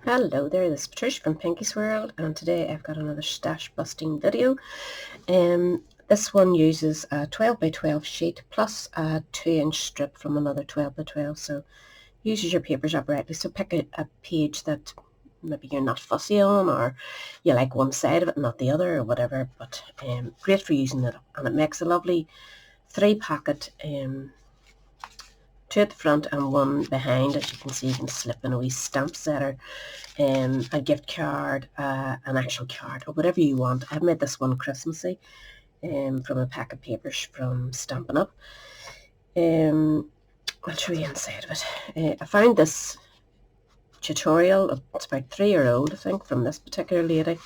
Hello there, this is Patricia from Pinky's World, and today I've got another stash busting video. This one uses a 12 by 12 sheet plus a 2-inch strip from another 12 by 12, so uses your papers uprightly. So pick a page that maybe you're not fussy on, or you like one side of it, not the other, or whatever, but great for using it, and it makes a lovely 3-pocket, 2 at the front and 1 behind. As you can see, you can slip in a wee stamp setter, a gift card, an actual card, or whatever you want. I've made this one Christmassy from a pack of papers from Stampin' Up. I'll show you inside of it. I found this tutorial, it's about 3 years old, I think, from this particular lady.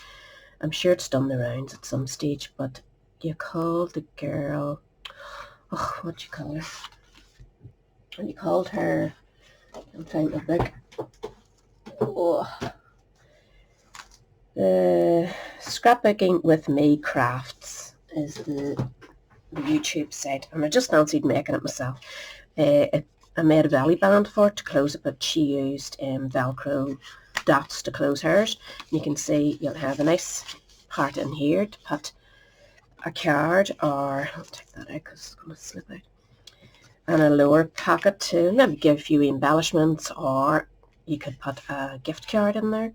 I'm sure it's done the rounds at some stage, but you call the girl, what do you call her? And you called her, I'm trying to think, Scrapbooking with Me Crafts is the YouTube site, and I just fancied making it myself. I made a belly band for it to close it, but she used Velcro dots to close hers. You can see you'll have a nice part in here to put a card, or I'll take that out because it's going to slip out, and a lower pocket to maybe give a few embellishments, or you could put a gift card in there.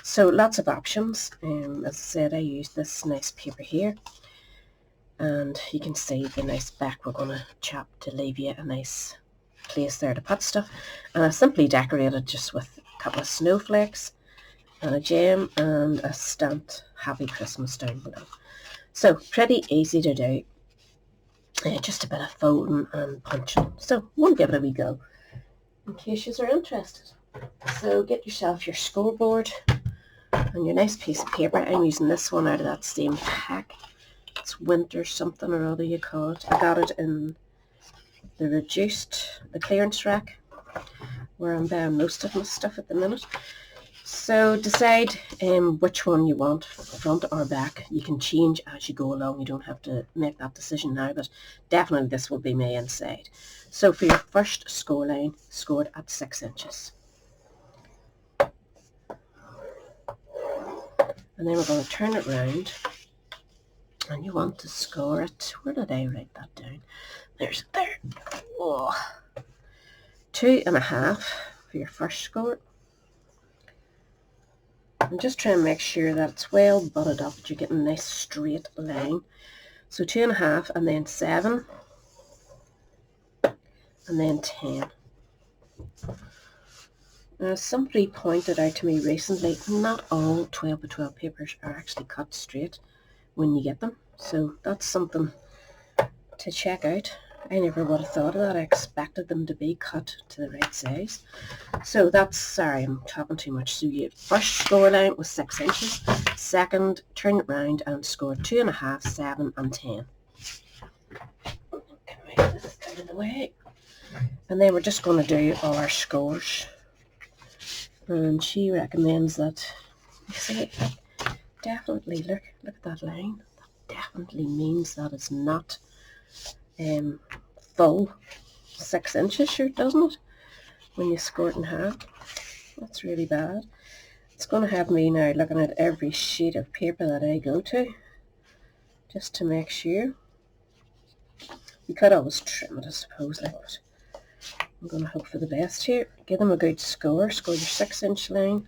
So lots of options. As I said, I used this nice paper here, and you can see the nice back we're going to chop to leave you a nice place there to put stuff. And I simply decorated just with a couple of snowflakes and a gem and a stamped Happy Christmas down below. So pretty easy to do. Just a bit of folding and punching. So we'll give it a wee go in case you are interested. So get yourself your scoreboard and your nice piece of paper. I'm using this one out of that same pack. It's winter something or other you call it. I got it in the clearance rack, where I'm buying most of my stuff at the minute. So decide which one you want, front or back. You can change as you go along. You don't have to make that decision now, but definitely this will be my inside. So for your first score line, score it at 6 inches. And then we're going to turn it round, and you want to score it. Where did I write that down? There's it there. 2.5 for your first score. And just try and make sure that it's well butted up, that you're getting a nice straight line. So 2.5, and then 7, and then 10. Now, somebody pointed out to me recently, not all 12 by 12 papers are actually cut straight when you get them. So that's something to check out. I never would have thought of that. I expected them to be cut to the right size. So that's, sorry, I'm talking too much. So your first score line was 6 inches. Second, turn it round and score 2.5, 7 and 10. Can I move this out of the way? And then we're just going to do all our scores. And she recommends that, you see, definitely, look at that line. That definitely means that it's not full 6 inches, sure, doesn't it? When you score it in half. That's really bad. It's going to have me now looking at every sheet of paper that I go to, just to make sure. You could always trim it, I suppose, but I'm going to hope for the best here. Give them a good score. Score your 6 inch line.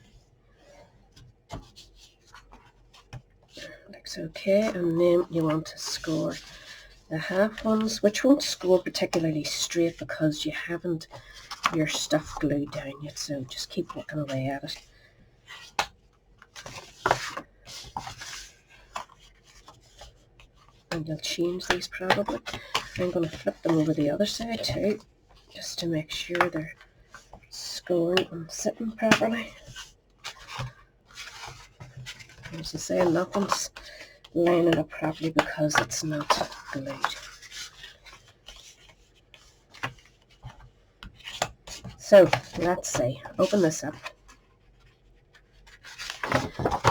Looks okay. And then you want to score the half ones, which won't score particularly straight because you haven't your stuff glued down yet. So just keep working away at it. And you'll change these probably. I'm going to flip them over the other side too, just to make sure they're scoring and sitting properly. As I say, nothing's lining up properly because it's not glued. So let's see, open this up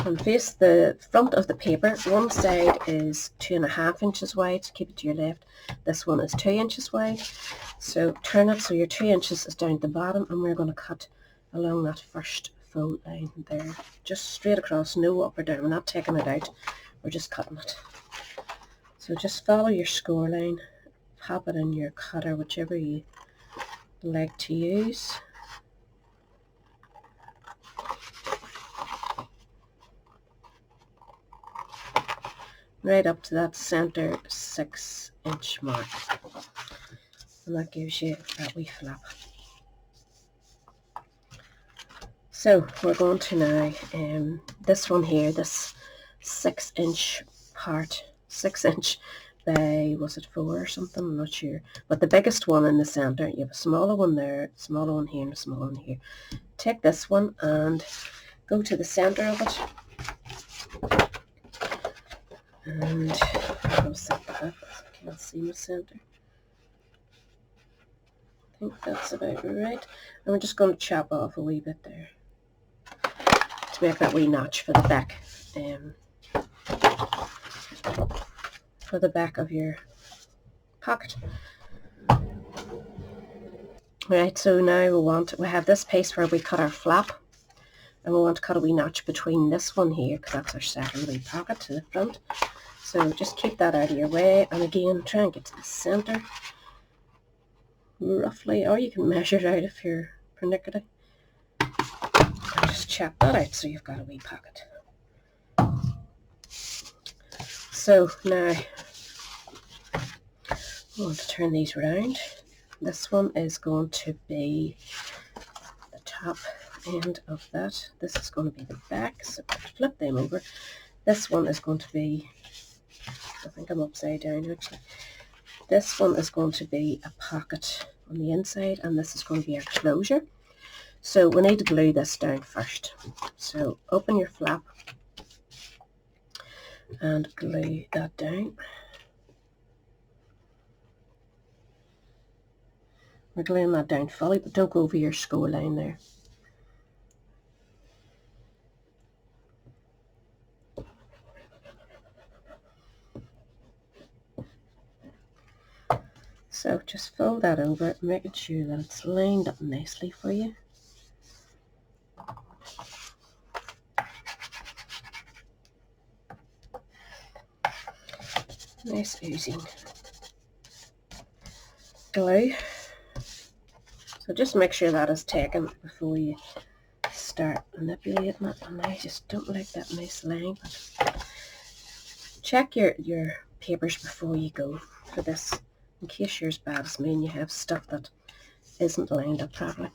and face the front of the paper. One side is 2.5 inches wide, keep it to your left. This one is 2 inches wide. So turn it so your 2 inches is down at the bottom, and we're going to cut along that first fold line there, just straight across, no up or down. We're not taking it out, we're just cutting it. So just follow your score line, pop it in your cutter, whichever you like to use. Right up to that center 6-inch mark, and that gives you that wee flap. So we're going to now, this one here, this 6-inch part, 6-inch by, was it 4 or something, I'm not sure, but the biggest one in the center, you have a smaller one there, smaller one here, and a smaller one here. Take this one and go to the center of it, and I'll set that up, I can't see my center. I think that's about right, and we're just going to chop off a wee bit there to make that wee notch for the back, of your pocket. Right, so now we have this piece where we cut our flap, and we want to cut a wee notch between this one here, because that's our second wee pocket to the front. So just keep that out of your way, and again try and get to the center roughly, or you can measure it out if you're pernickety. Just chop that out so you've got a wee pocket. So now I want to turn these around. This one is going to be the top end of that. This is going to be the back, so flip them over. This one is going to be, I think I'm upside down actually. This one is going to be a pocket on the inside, and this is going to be our closure. So we need to glue this down first. So open your flap and glue that down. We're gluing that down fully, but don't go over your score line there. So just fold that over, making sure that it's lined up nicely for you. Nice oozing glue. So just make sure that is taken before you start manipulating it. And I just don't like that nice line. But check your papers before you go for this, in case you're as bad as me and you have stuff that isn't lined up properly.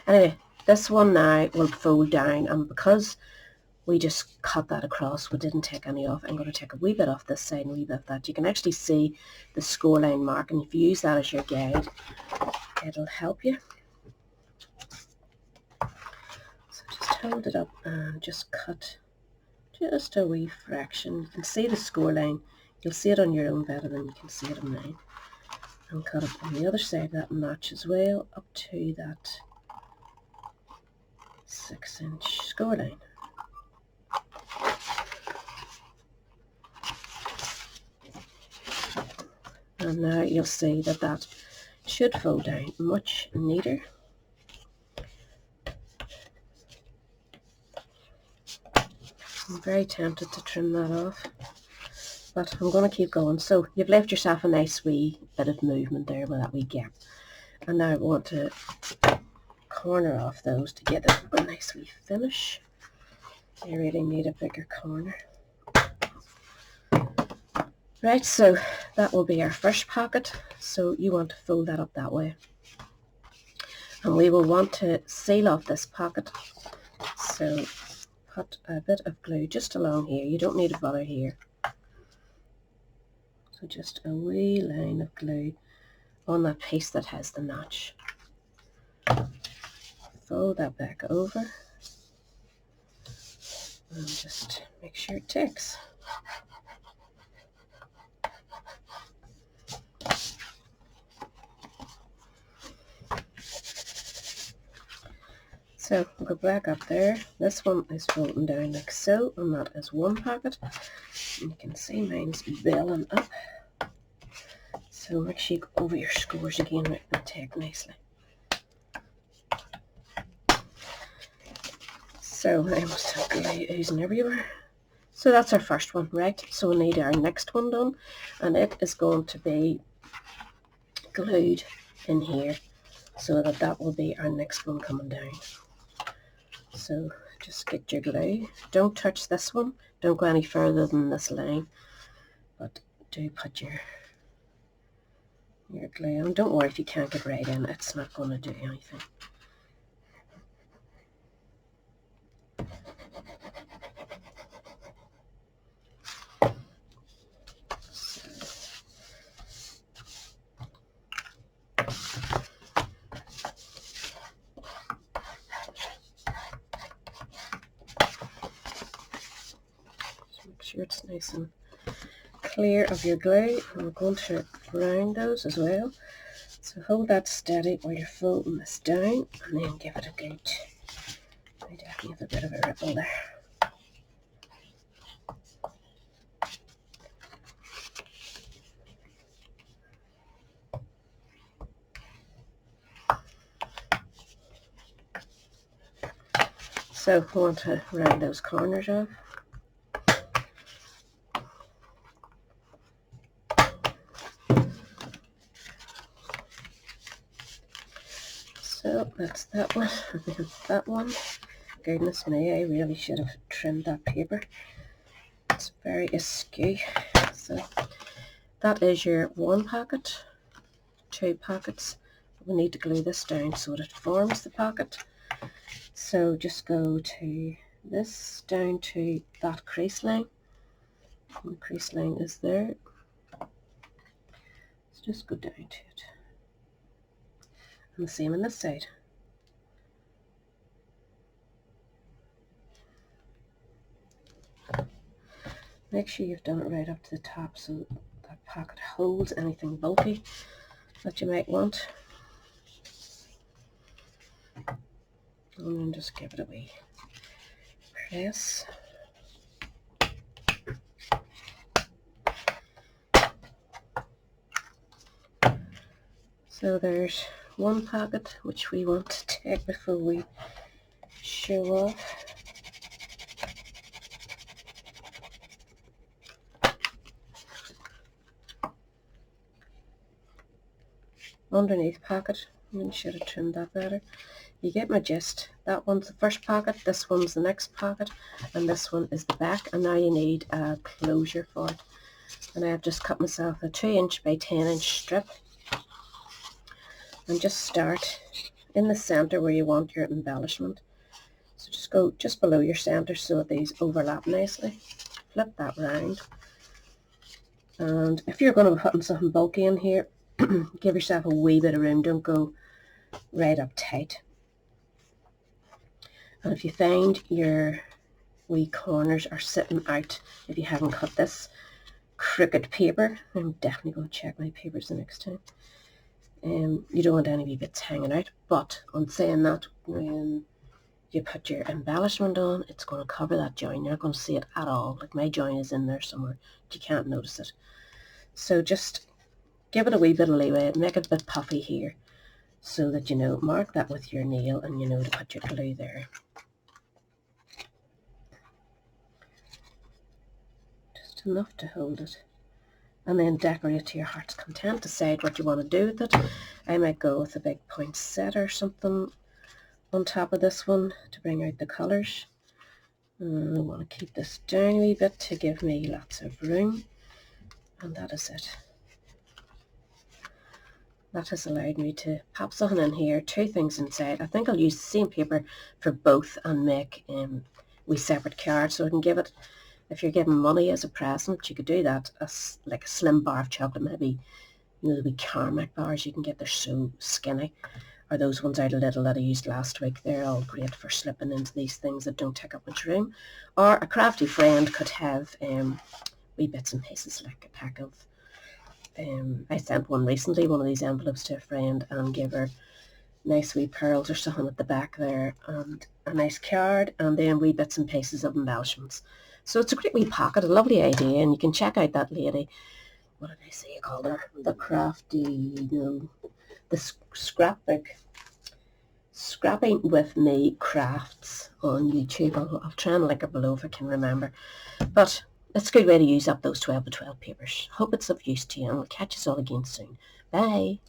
Anyway, this one now will fold down, and because we just cut that across, we didn't take any off, I'm going to take a wee bit off this side and a wee bit of that. You can actually see the score line mark, and if you use that as your guide, it'll help you. So just hold it up and just cut just a wee fraction. You can see the score line. You'll see it on your own better than you can see it on mine. And cut it on the other side of that notch as well, up to that 6-inch score line. And now you'll see that that should fold down much neater. I'm very tempted to trim that off, but I'm going to keep going. So you've left yourself a nice wee bit of movement there with that wee gap. And now I want to corner off those to get a nice wee finish. I really need a bigger corner. Right, so that will be our first pocket. So you want to fold that up that way. And we will want to seal off this pocket. So put a bit of glue just along here. You don't need to bother here. So just a wee line of glue on that piece that has the notch. Fold that back over. And just make sure it ticks. So we'll go back up there. This one is folding down like so, and that is one pocket. And you can see mine's belling up. So make sure you go over your scores again with the tack nicely. So I must have glue oozing everywhere. So that's our first one, right? So we need our next one done, and it is going to be glued in here, so that will be our next one coming down. So just get your glue. Don't touch this one. Don't go any further than this line, but do put your glue on. Don't worry if you can't get right in. It's not going to do anything. Make sure it's nice and clear of your glue, and we're going to round those as well. So hold that steady while you're folding this down, and then give it a good, I definitely have a bit of a ripple there. So we want to round those corners off. So that's that one, and then that one. Goodness me, I really should have trimmed that paper. It's very askew. So that is your one pocket, 2 pockets. We need to glue this down so that it forms the pocket. So just go to this down to that crease line. And the crease line is there. So just go down to it. And the same on this side. Make sure you've done it right up to the top so that pocket holds anything bulky that you might want. And then just give it a wee press. So there's one pocket which we want to take before we show off. Underneath pocket, I should have trimmed that better. You get my gist. That one's the first pocket, this one's the next pocket, and this one is the back, and now you need a closure for it. And I have just cut myself a 2" by 10" strip, and just start in the center where you want your embellishment. So just go just below your center so that these overlap nicely. Flip that round, and if you're going to be putting something bulky in here, give yourself a wee bit of room. Don't go right up tight. And if you find your wee corners are sitting out, if you haven't cut this crooked paper, I'm definitely going to check my papers the next time. You don't want any wee bits hanging out, but on saying that, when you put your embellishment on, it's going to cover that join. You're not going to see it at all. Like my join is in there somewhere, but you can't notice it. So just give it a wee bit of leeway, make it a bit puffy here, so that you know, mark that with your nail and you know to put your glue there. Just enough to hold it. And then decorate to your heart's content. Decide what you want to do with it. I might go with a big poinsettia or something on top of this one to bring out the colours. I want to keep this down a wee bit to give me lots of room. And that is it. That has allowed me to pop something in here, 2 things inside. I think I'll use the same paper for both and make wee separate cards, so I can give it, if you're giving money as a present, you could do that as like a slim bar of chocolate, maybe, you know, the wee Carmack bars you can get, they're so skinny, or those ones out of Lidl that I used last week. They're all great for slipping into these things that don't take up much room. Or a crafty friend could have wee bits and pieces, like a pack of I sent one recently, one of these envelopes to a friend, and gave her nice wee pearls or something at the back there, and a nice card, and then wee bits and pieces of embellishments. So it's a great wee pocket, a lovely idea, and you can check out that lady. What did I say you called her? The crafty, no, the scrapbook. Scrapping with Me Crafts on YouTube. I'll try and link it below if I can remember. But it's a good way to use up those 12 by 12 papers. Hope it's of use to you, and we'll catch us all again soon. Bye.